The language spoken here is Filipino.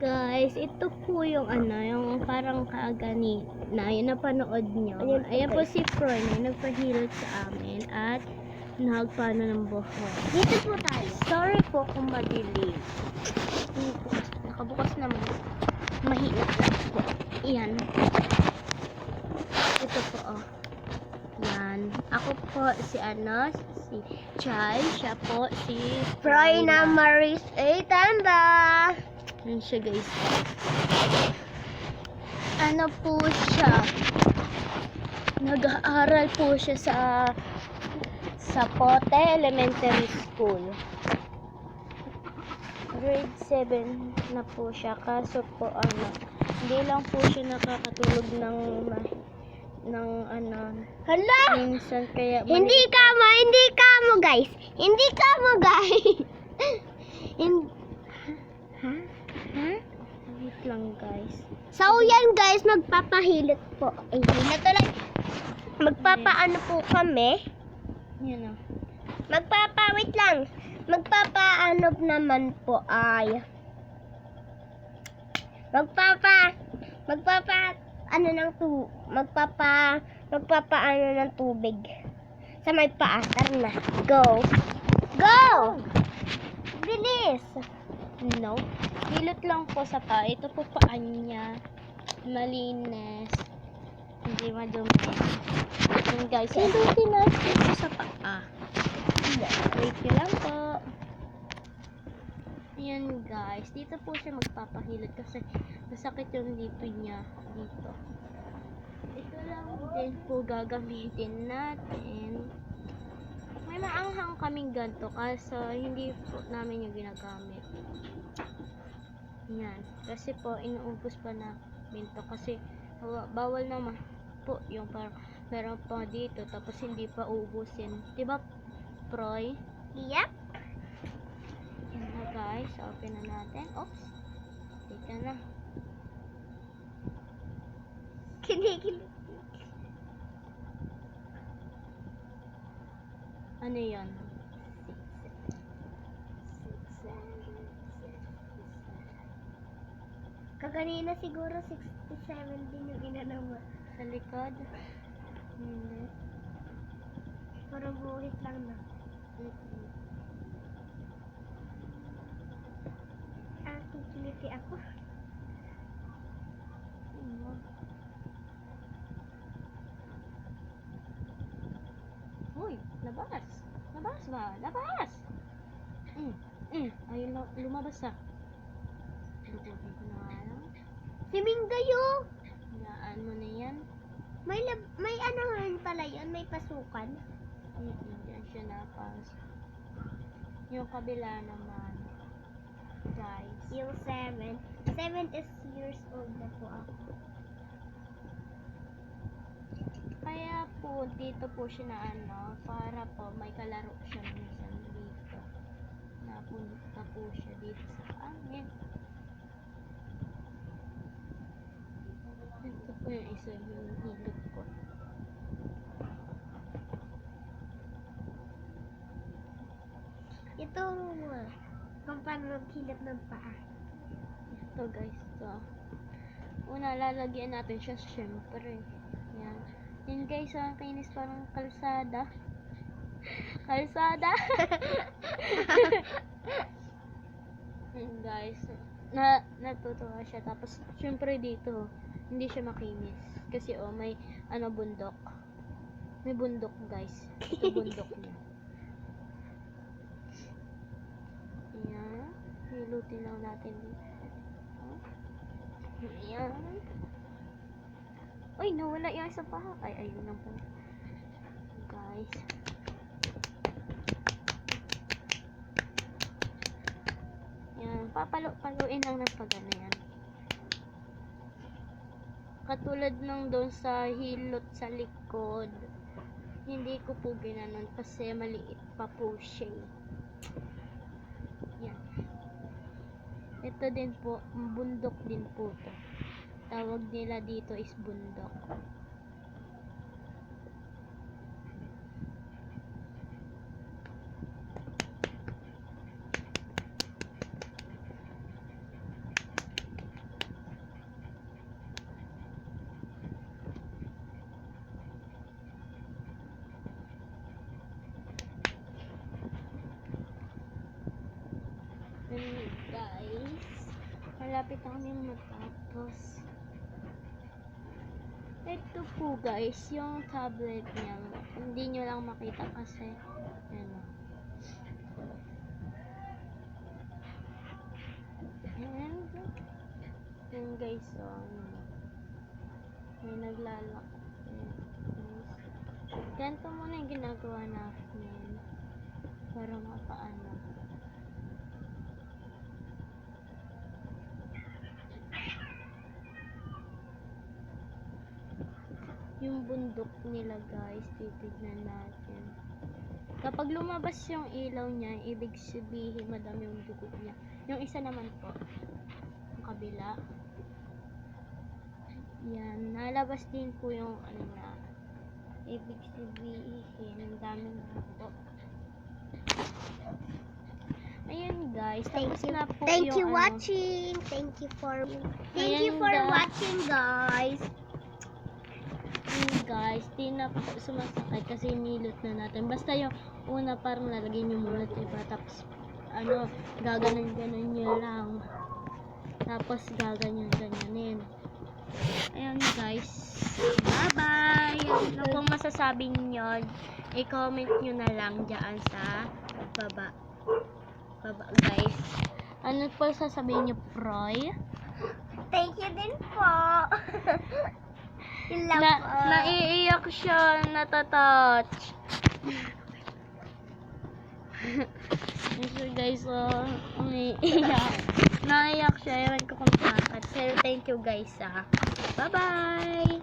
Guys, ito po yung yung parang kaganina, yung napanood nyo. Ayan po, Ayan po guys. si Froy na nagpahilot sa amin at nagpano ng buhok. Dito po tayo. Sorry po kung madilim. Nakabukas naman. Mahilot lang po. Iyan. Ito po, oh. Yan. Ako po si si Chai. Siya po si Froy na Maris A. Tanda. Yan siya, guys. Ano po siya? Nag-aaral po siya sa Pote Elementary School. Grade 7 na po siya. Kaso po hindi lang po siya nakakatulog ng Hala! minsan kaya Hindi ka mo guys. Hindi ka mo guys. Wait lang, guys. So yan guys, magpapahilot po. Ay, hilot tuloy. Magpapaano po kami? Yan, oh. Wait lang. Magpapaano naman po ay magpapaano ng tubig sa may paa. Tara na. Go! Bilis! No. Hilot lang po sa paa. Ito po paa niya. Malinis. Hindi madumi. Yan, guys. Hilutin natin po sa paa. Wait nyo lang po. Yan, guys. Dito po siya magpapahilot kasi masakit yung dito niya. Dito. Ito lang din po gagamitin natin. May maanghang kaming ganito kaso hindi po namin yung ginagamit. Yan. Kasi po inuubos pa namin to kasi bawal naman po yung parang meron pa dito tapos hindi pa ubusin. Diba, Proy? Yep. Yan na, guys. Open na natin. Oops. Dito na. Kinikili. Ano yan? Kaganina siguro 67 din yung inanawa. Sa likod? Hindi. Parang buhit lang na. Kikiliti ako. Uy, labas. Labas ba? Labas! Ayun, lumabas ah. Lukutin ko na nga lang. Si Minggayo! Hayaan mo na yan. May ano rin pala yun, may pasukan. Yan siya napasok. Yung kabila naman. Guys. Yung 7. 7 is years old na po ako. Kaya po, dito po siya na para po may kalaro siya minsan dito. Napunta po siya dito sa amin. Ito po yung isa yung hilot ko. Ito, kung paano maghilot ng paa. Ito, guys, ito. Una, lalagyan natin siya syempre. Yan. Yan, guys, ang kinis parang kalsada. Kalsada! Yan, guys. Natutuwa siya. Tapos, syempre dito, hindi siya makinis. Kasi, may, bundok. May bundok, guys. Ito, bundok niya. Yan. Hilutin lang natin dito. Ayan. Uy, nawala yung isa pa. Ay, ayun lang po. Guys. Yan. Papaluin lang ng pagano yan. Katulad ng doon sa hilot sa likod. Hindi ko po ginanon kasi maliit pa po siya. Yan. Ito din po, bundok din po to. Tawag nila dito is bundok. guys. Malapit na kami matapos. Ito po guys, yung tablet niya. Hindi nyo lang makita kasi ano. And yun guys, so ano. May naglalak. Ganito muna yung ginagawa natin para mapaano. Yung bundok nila guys, titignan natin. Kapag lumabas yung ilaw niya, ibig sabihin madami yung dugo niya. Yung isa naman po, yung kabila. Yan, nalabas din po yung ano na. Ibig sabihin, ang daming dugo. Ayan guys, tapos na po Thank you yung watching. Thank you for Ayan, watching, guys. Guys, di na po sumasakit kasi nilot na natin. Basta yung una parang lalagyan nyo muna diba? Tapos ano, gaganon-ganon nyo lang. Tapos gaganyan-ganyanin. Ayan guys. Bye-bye! Ano pong masasabi nyo? I-comment nyo na lang dyan sa baba. Baba guys. Ano po sasabihin nyo, Proy? Thank you din po. Naiiyak siya, natatouch. So guys, umiiyak. Naiiyak siya, ewan ko kung bakit. So thank you guys, Bye-bye!